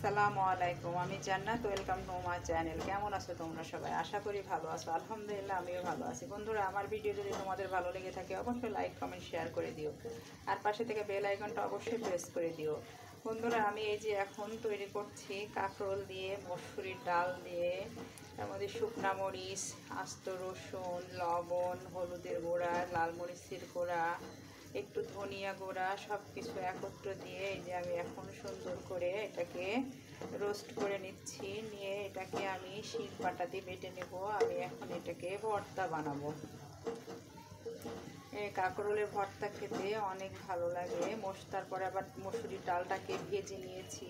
আসসালামু আলাইকুম। আমি জান্নাত। Welcome to my channel. কেমন আছো তোমরা সবাই? আশা করি ভালো আছো। আলহামদুলিল্লাহ আমিও ভালো আছি। বন্ধুরা, আমার ভিডিও যদি তোমাদের ভালো লেগে থাকে অবশ্যই লাইক কমেন্ট শেয়ার করে দিও, আর পাশে থেকে বেল আইকনটা অবশ্যই প্রেস করে দিও। বন্ধুরা, আমি এই যে এখন তৈরি করছি কাঁকরোল দিয়ে, মসুরির ডাল দিয়ে, তার মধ্যে শুকনা মরিচ, আস্ত রসুন, লবণ, হলুদের গুঁড়া, লাল মরিচের গুঁড়া, একটু ধনিয়া গুঁড়া, সব কিছু একত্র দিয়ে এই যে আমি এখন সুন্দর করে এটাকে রোস্ট করে নিচ্ছি। নিয়ে এটাকে আমি শিলপাটাতে বেটে নেব। আমি এখন এটাকে ভর্তা বানাবো। এই কাঁকরোলের ভর্তা খেতে অনেক ভালো লাগে। তারপরে আবার মসুরির ডালটাকে ভেজে নিয়েছি,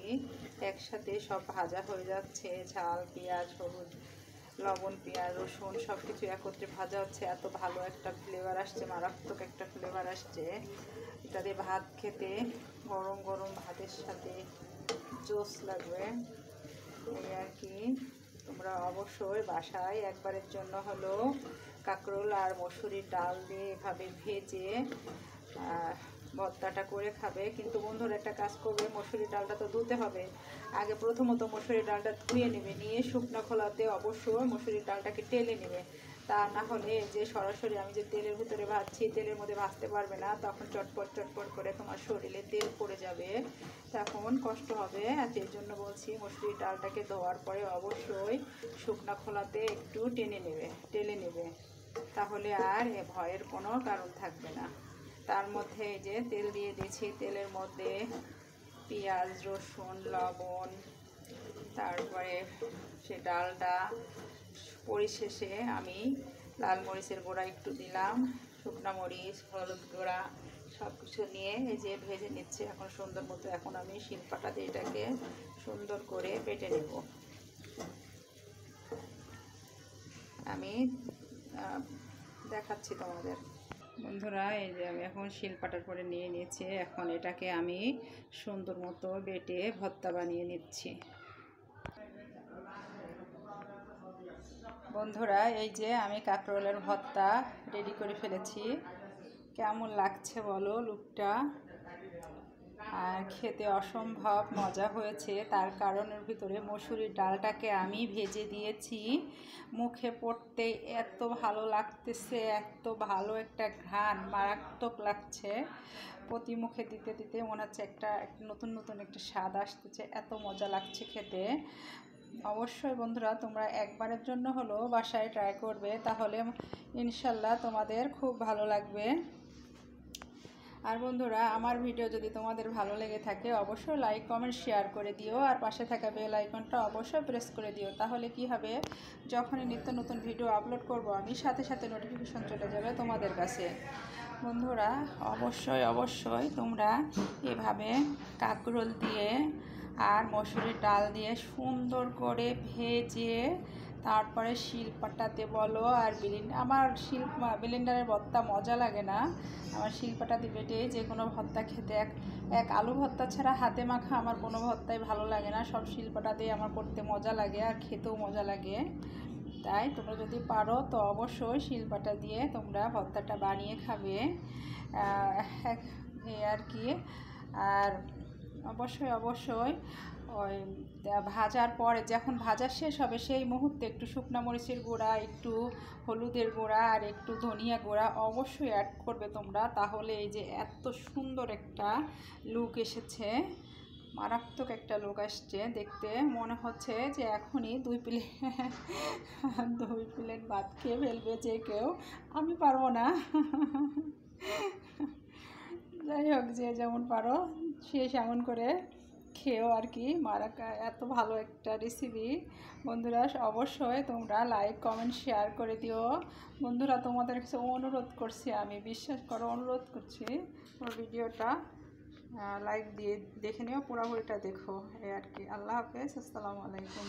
একসাথে সব ভাজা হয়ে যাচ্ছে। ঝাল, পেঁয়াজ, হলুদ, লবণ, পেঁয়াজ, রসুন সব কিছু একত্রে ভাজা হচ্ছে। এত ভালো একটা ফ্লেভার আসছে, মারাত্মক একটা ফ্লেভার আসছে। এটা দিয়ে ভাত খেতে, গরম গরম ভাতের সাথে জোস লাগবে। এই আর কি, তোমরা অবশ্যই বাসায় একবারের জন্য হলো কাঁকরোল আর মসুরির ডাল দিয়ে এভাবে ভেজে ভর্তাটা করে খাবে। কিন্তু বন্ধুরা, একটা কাজ করবে, মসুরির ডালটা তো ধুতে হবে। আগে প্রথমত মসুরির ডালটা ধুয়ে নেবে, নিয়ে শুকনো খোলাতে অবশ্যই মসুরির ডালটাকে টেলে নেবে। তা না হলে যে সরাসরি আমি যে তেলের ভিতরে ভাজছি, তেলের মধ্যে ভাজতে পারবে না, তখন চটপট চটপট করে তোমার শরীরে তেল পড়ে যাবে, তখন কষ্ট হবে। আর সেই জন্য বলছি, মসুরির ডালটাকে ধোয়ার পরে অবশ্যই শুকনো খোলাতে একটু টেলে নেবে, তাহলে আর ভয়ের কোনো কারণ থাকবে না। তার মধ্যে এই যে তেল দিয়ে দিয়েছি, তেলের মধ্যে পেঁয়াজ, রসুন, লবণ, তারপরে সে ডালটা, পরিশেষে আমি লাল মরিচের গুঁড়া একটু দিলাম, শুকনো মরিচ, হলুদ গুঁড়া সব কিছু নিয়ে এই যে ভেজে নিচ্ছে এখন সুন্দর মতো। এখন আমি শিলপাটা দিয়ে এটাকে সুন্দর করে বেটে নেব। আমি দেখাচ্ছি তোমাদের। বন্ধুরা, এই যে আমি এখন শিলপাটার পরে নিয়ে নিয়েছি। এখন এটাকে আমি সুন্দর মতো বেটে ভর্তা বানিয়ে নিচ্ছি। বন্ধুরা, এই যে আমি কাঁকরোলের ভর্তা রেডি করে ফেলেছি। কেমন লাগছে বলো লুকটা? আর খেতে অসম্ভব মজা হয়েছে। তার কারণের ভিতরে মসুরির ডালটাকে আমি ভেজে দিয়েছি। মুখে পড়তে এত ভালো লাগতেছে, এত ভালো একটা ঘ্রাণ, মারাত্মক লাগছে। প্রতি মুখে দিতে দিতে মনে হচ্ছে একটা নতুন নতুন একটা স্বাদ আসতেছে, এত মজা লাগছে খেতে। অবশ্যই বন্ধুরা, তোমরা একবারের জন্য হলো বাসায় ট্রাই করবে, তাহলে ইনশাল্লাহ তোমাদের খুব ভালো লাগবে। আর বন্ধুরা, আমার ভিডিও যদি তোমাদের ভালো লেগে থাকে অবশ্যই লাইক কমেন্ট শেয়ার করে দিও, আর পাশে থাকা বেল আইকনটা অবশ্যই প্রেস করে দিও। তাহলে কি হবে, যখনই নিত্য নতুন ভিডিও আপলোড করব আমি সাথে সাথে নোটিফিকেশন চলে যাবে তোমাদের কাছে। বন্ধুরা, অবশ্যই তোমরা এভাবে কাঁকরোল দিয়ে আর মসুরির ডাল দিয়ে সুন্দর করে ভেজে তারপরে শিলপাটাতে বলো আর আমার ব্লেন্ডারের ভর্তা মজা লাগে না। আমার শিলপাটাতে বেটে যে কোনো ভর্তা খেতে, এক আলু ভর্তা ছাড়া হাতে মাখা আমার কোনো ভর্তাই ভালো লাগে না। সব শিলপাটাতেই আমার করতে মজা লাগে আর খেতেও মজা লাগে। তাই তোমরা যদি পারো তো অবশ্যই শিলপাটা দিয়ে তোমরা ভর্তাটা বানিয়ে খাবে। এই আর কি। আর অবশ্যই ওই ভাজার পরে, যখন ভাজা শেষ হবে সেই মুহূর্তে একটু শুকনো মরিচের গুঁড়া, একটু হলুদের গুঁড়া আর একটু ধনিয়া গুঁড়া অবশ্যই অ্যাড করবে তোমরা। তাহলে এই যে এত সুন্দর একটা লুক এসেছে, মারাত্মক একটা লুক আসছে। দেখতে মনে হচ্ছে যে এখনই দুই প্লেট ভাত খেয়ে ফেলবে যে কেউ। আমি পারবো না। যাই হোক, যে যেমন পারো সে সেমন করে খেয়েও আর কি। এত ভালো একটা রেসিপি। বন্ধুরা, অবশ্যই তোমরা লাইক কমেন্ট শেয়ার করে দিও। বন্ধুরা, তোমাদের কাছে অনুরোধ করছি, আমি বিশ্বাস করো অনুরোধ করছি, ওর ভিডিওটা লাইক দিয়ে দেখে নিও, পুরোপুরিটা দেখো। এই আর কি। আল্লাহ হাফেজ, আসসালামু আলাইকুম।